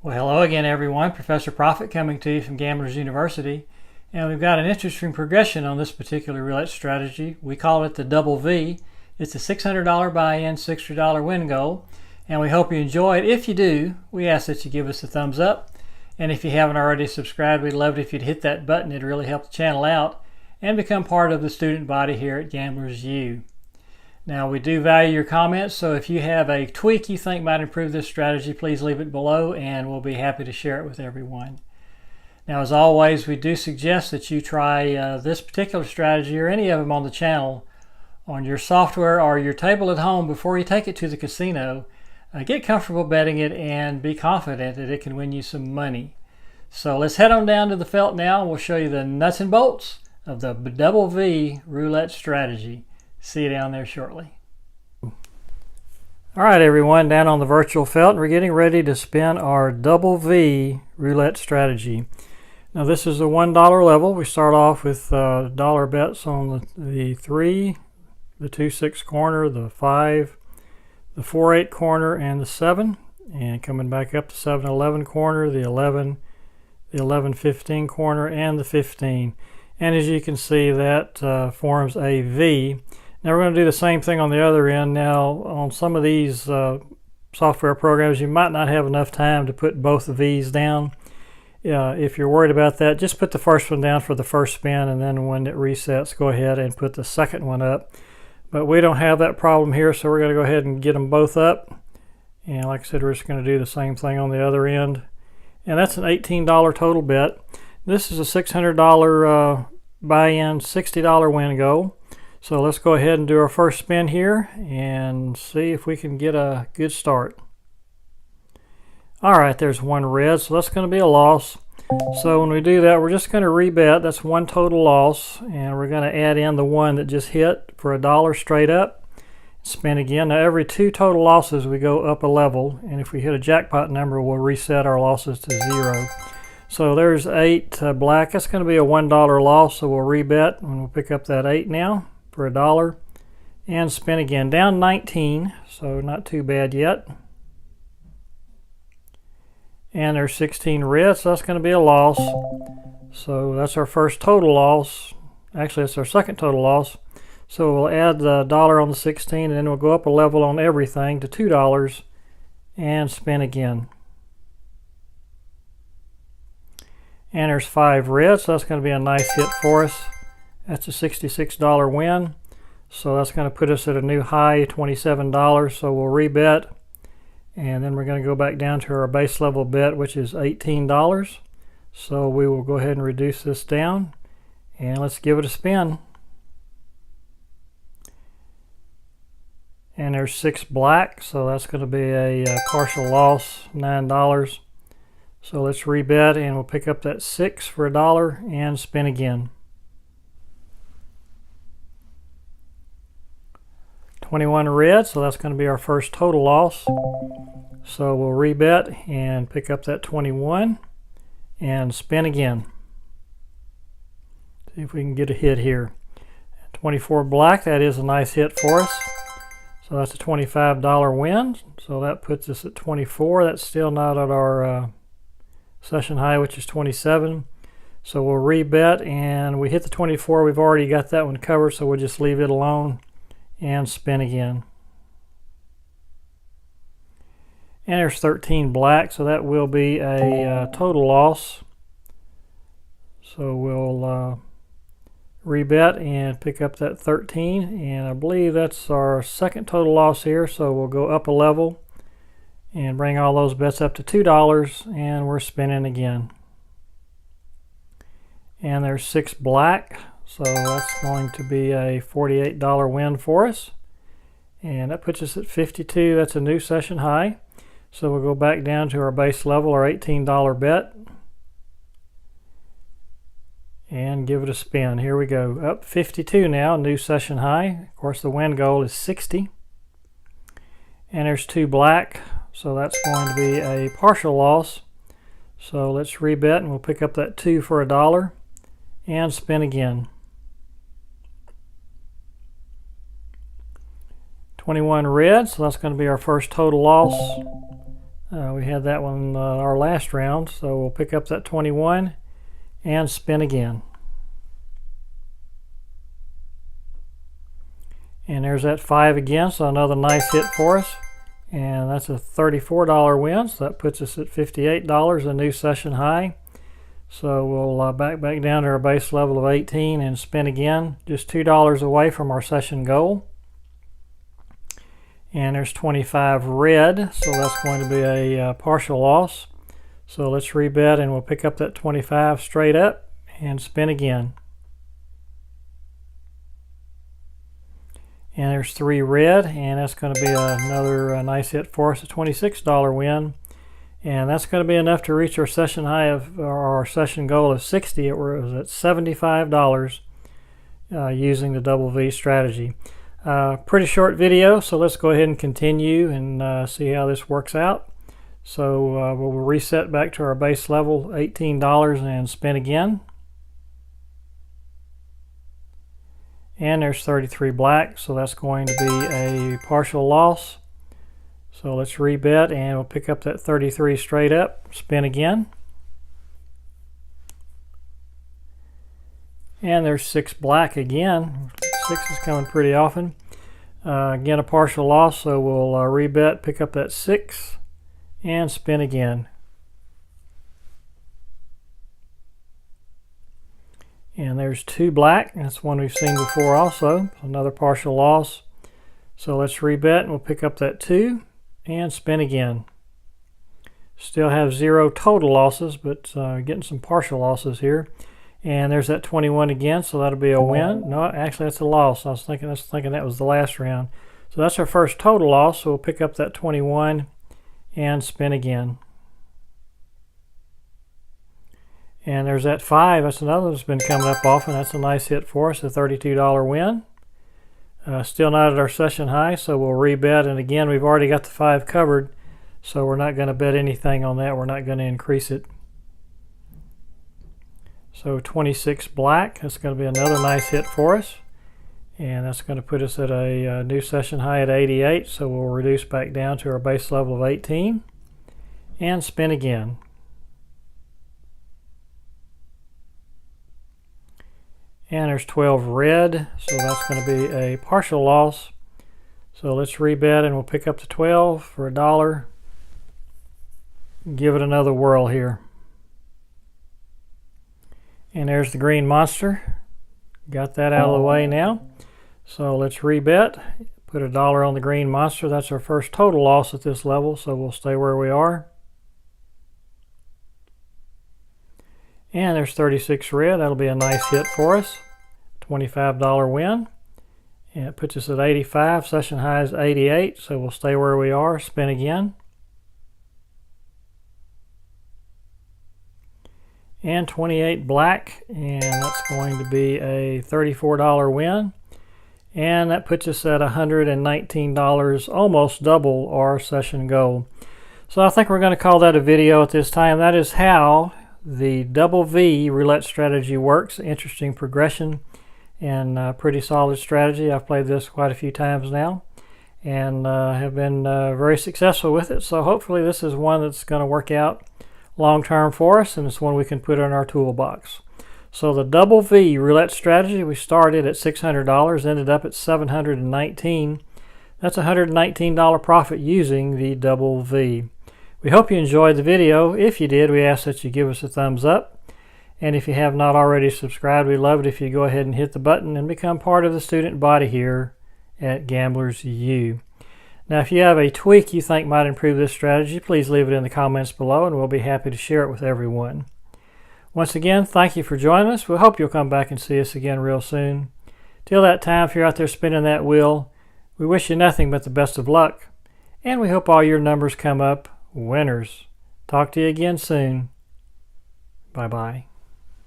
Well, hello again, everyone. Professor Profit coming to you from Gamblers University. And we've got an interesting progression on this particular roulette strategy. We call it the double V. It's a $600 buy-in, $60 win goal. And we hope you enjoy it. If you do, we ask that you give us a thumbs up. And if you haven't already subscribed, we'd love it if you'd hit that button. It'd really help the channel out and become part of the student body here at Gamblers U. Now, we do value your comments, so if you have a tweak you think might improve this strategy, please leave it below and we'll be happy to share it with everyone. Now, as always, we do suggest that you try this particular strategy or any of them on the channel on your software or your table at home before you take it to the casino. Get comfortable betting it and be confident that it can win you some money. So let's head on down to the felt now and we'll show you the nuts and bolts of the double V roulette strategy. See you down there shortly. All right, everyone, down on the virtual felt, we're getting ready to spin our double V roulette strategy. Now, this is a $1 level. We start off with dollar bets on the 3, the 2-6 corner, the 5, the 4-8 corner, and the 7. And coming back up to 7-11 corner, the 11, the 11-15 corner, and the 15. And as you can see, that forms a V. Now we're going to do the same thing on the other end. Now on some of these software programs you might not have enough time to put both of these down. If you're worried about that, just put the first one down for the first spin, and then when it resets, go ahead and put the second one up. But we don't have that problem here, so we're going to go ahead and get them both up. And like I said, we're just going to do the same thing on the other end. And that's an $18 total bet. This is a $600 buy-in, $60 win goal. So let's go ahead and do our first spin here and see if we can get a good start. All right, there's one red, so that's going to be a loss. So when we do that, we're just going to rebet. That's one total loss, and we're going to add in the one that just hit for $1 straight up. Spin again. Now every 2 total losses we go up a level, and if we hit a jackpot number, we'll reset our losses to 0. So there's 8 black. That's going to be a $1 loss, so we'll rebet, and we'll pick up that 8 now for $1 and spin again. Down 19, so not too bad yet. And there's 16 red, so that's going to be a loss. So that's our first total loss. Actually, it's our second total loss. So we'll add the $1 on the 16, and then we'll go up a level on everything to $2 and spin again. And there's 5 red, so that's going to be a nice hit for us. That's a $66 win, so that's going to put us at a new high, $27. So we'll rebet, and then we're going to go back down to our base level bet, which is $18. So we will go ahead and reduce this down, and let's give it a spin. And there's 6 black, so that's going to be a partial loss, $9. So let's rebet, and we'll pick up that 6 for $1 and spin again. 21 red, so that's going to be our first total loss. So we'll rebet and pick up that 21 and spin again. See if we can get a hit here. 24 black, that is a nice hit for us. So that's a $25 win. So that puts us at 24. That's still not at our session high, which is 27. So we'll rebet, and we hit the 24. We've already got that one covered, so we'll just leave it alone and spin again. And there's 13 black, so that will be a total loss. So we'll rebet and pick up that 13, and I believe that's our second total loss here, so we'll go up a level and bring all those bets up to $2, and we're spinning again. And there's 6 black. So that's going to be a $48 win for us. And that puts us at 52. That's a new session high. So we'll go back down to our base level, our $18 bet. And give it a spin. Here we go. Up 52 now, new session high. Of course, the win goal is 60. And there's 2 black. So that's going to be a partial loss. So let's rebet, and we'll pick up that 2 for $1 and spin again. 21 red, so that's going to be our first total loss. We had that one our last round, so we'll pick up that 21 and spin again. And there's that 5 again, so another nice hit for us. And that's a $34 win, so that puts us at $58, a new session high. So we'll back down to our base level of 18 and spin again, just $2 away from our session goal. And there's 25 red, so that's going to be a partial loss. So let's rebet and we'll pick up that 25 straight up and spin again. And there's 3 red, and that's going to be another nice hit for us, a $26 win. And that's going to be enough to reach our session high of our session goal of 60. It was at $75 using the double V strategy. Pretty short video, so let's go ahead and continue and see how this works out. So we'll reset back to our base level, $18, and spin again. And there's 33 black, so that's going to be a partial loss. So let's rebet and we'll pick up that 33 straight up, spin again. And there's 6 black again. 6 is coming pretty often. Again, a partial loss, so we'll rebet, pick up that 6 and spin again. And there's 2 black. That's one we've seen before also. Another partial loss. So let's rebet and we'll pick up that 2 and spin again. Still have 0 total losses, but getting some partial losses here. And there's that 21 again, so that'll be a win. No, actually that's a loss. I was thinking that was the last round. So that's our first total loss, so we'll pick up that 21 and spin again. And there's that 5. That's another that's been coming up often. That's a nice hit for us, a $32 win. Still not at our session high, so we'll rebet. And again, we've already got the 5 covered, so we're not going to bet anything on that. We're not going to increase it. So 26 black. That's going to be another nice hit for us. And that's going to put us at a new session high at 88. So we'll reduce back down to our base level of 18 and spin again. And there's 12 red, so that's going to be a partial loss. So let's rebet and we'll pick up the 12 for $1. Give it another whirl here. And there's the green monster. Got that out of the way now. So let's rebet. Put $1 on the green monster. That's our first total loss at this level, so we'll stay where we are. And there's 36 red. That'll be a nice hit for us. $25 win. And it puts us at 85. Session high is 88, so we'll stay where we are. Spin again. And 28 black, and that's going to be a $34 win. And that puts us at $119, almost double our session goal. So I think we're going to call that a video at this time. That is how the double V roulette strategy works. Interesting progression and pretty solid strategy. I've played this quite a few times now and have been very successful with it. So hopefully this is one that's going to work out long term for us, and it's one we can put in our toolbox. So the double V roulette strategy, we started at $600, ended up at $719. That's a $119 profit using the double V. We hope you enjoyed the video. If you did, we ask that you give us a thumbs up. And if you have not already subscribed, we'd love it if you go ahead and hit the button and become part of the student body here at Gamblers U. Now, if you have a tweak you think might improve this strategy, please leave it in the comments below and we'll be happy to share it with everyone. Once again, thank you for joining us. We hope you'll come back and see us again real soon. Till that time, if you're out there spinning that wheel, we wish you nothing but the best of luck, and we hope all your numbers come up winners. Talk to you again soon. Bye-bye.